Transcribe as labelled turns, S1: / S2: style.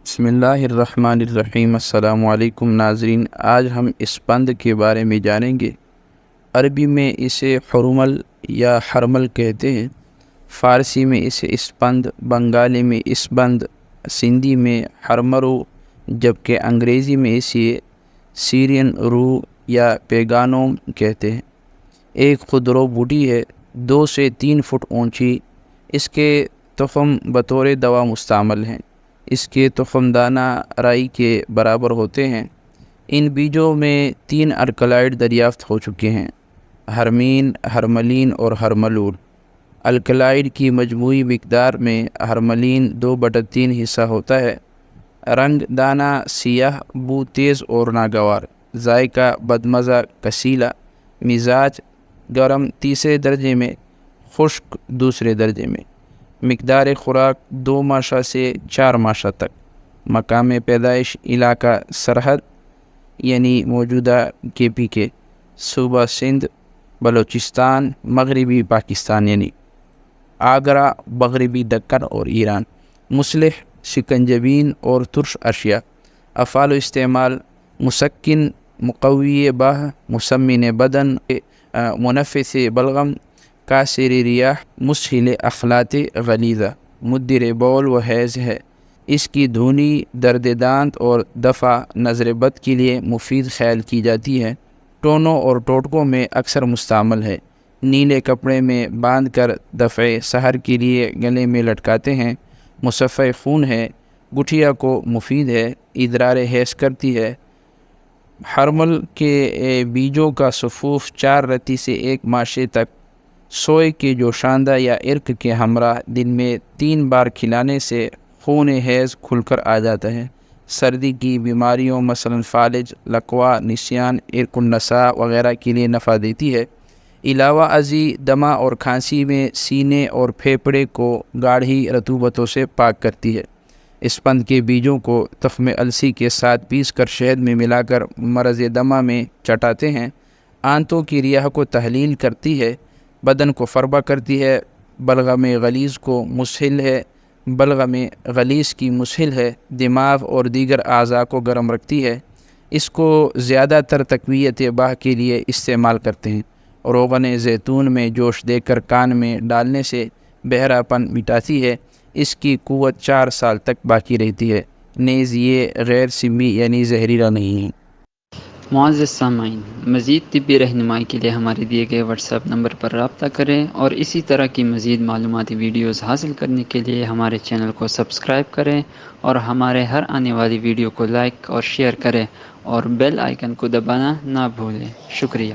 S1: بسم اللہ الرحمن الرحیم۔ السلام علیکم ناظرین، آج ہم اسپند کے بارے میں جانیں گے۔ عربی میں اسے حرمل یا حرمل کہتے ہیں، فارسی میں اسے اسپند، بنگالی میں اسبند، سندھی میں حرمرو، جبکہ انگریزی میں اسے سیرین رو یا پیگانوم کہتے ہیں۔ ایک خودرو بوٹی ہے، 2 سے 3 فٹ اونچی۔ اس کے تخم بطور دوا مستعمل ہیں۔ اس کے تخم دانہ رائی کے برابر ہوتے ہیں۔ ان بیجوں میں 3 الکلائڈ دریافت ہو چکے ہیں: ہرمین، ہرملین اور ہرملول۔ الکلائڈ کی مجموعی مقدار میں ہرملین 2/3 حصہ ہوتا ہے۔ رنگ دانہ سیاہ، بو تیز اور ناگوار، ذائقہ بدمزہ کسیلا، مزاج گرم تیسرے درجے میں، خشک دوسرے درجے میں۔ مقدار خوراک 2 ماشا سے 4 ماشا تک۔ مقام پیدائش علاقہ سرحد یعنی موجودہ KPK، صوبہ سندھ، بلوچستان، مغربی پاکستان یعنی آگرہ، مغربی دکن اور ایران۔ مصلح، شکنجبین اور ترش اشیاء۔ افعال و استعمال: مسکن، مقوی باہ، مسمن بدن، منفس بلغم، کاسر ریاح، مسہل اخلاط غلیظہ۔ مدر بول و حیض ہے۔ اس کی دھونی درد دانت اور دفع نظر بد کے لیے مفید خیال کی جاتی ہے۔ ٹونوں اور ٹوٹکوں میں اکثر مستعمل ہے۔ نیلے کپڑے میں باندھ کر دفع سحر کے لیے گلے میں لٹکاتے ہیں۔ مصفع خون ہے۔ گٹھیا کو مفید ہے۔ ادرار حیض کرتی ہے۔ حرمل کے بیجوں کا صفوف 4 رتی سے 1 ماشے تک سوئے کے جوشاندہ یا عرق کے ہمراہ دن میں 3 بار کھلانے سے خون حیض کھل کر آ جاتا ہے۔ سردی کی بیماریوں مثلا فالج، لقوا، نسیان، عرق النساء وغیرہ کے لیے نفع دیتی ہے۔ علاوہ ازیں دمہ اور کھانسی میں سینے اور پھیپھڑے کو گاڑھی رطوبتوں سے پاک کرتی ہے۔ اسپند کے بیجوں کو تخم السی کے ساتھ پیس کر شہد میں ملا کر مرض دمہ میں چٹاتے ہیں۔ آنتوں کی ریاح کو تحلیل کرتی ہے۔ بدن کو فربہ کرتی ہے۔ بلغم غلیظ کو مسہل ہے۔ بلغم غلیظ کی مسہل ہے۔ دماغ اور دیگر اعضاء کو گرم رکھتی ہے۔ اس کو زیادہ تر تقویت باہ کے لیے استعمال کرتے ہیں۔ روغن زیتون میں جوش دے کر کان میں ڈالنے سے بہرا پن مٹاتی ہے۔ اس کی قوت 4 سال تک باقی رہتی ہے، نیز یہ غیر سمی یعنی زہریلا نہیں ہے۔
S2: معزز سامعین، مزید طبی رہنمائی کے لیے ہمارے دیے گئے واٹس ایپ نمبر پر رابطہ کریں اور اسی طرح کی مزید معلوماتی ویڈیوز حاصل کرنے کے لیے ہمارے چینل کو سبسکرائب کریں اور ہمارے ہر آنے والی ویڈیو کو لائک اور شیئر کریں اور بیل آئیکن کو دبانا نہ بھولیں۔ شکریہ۔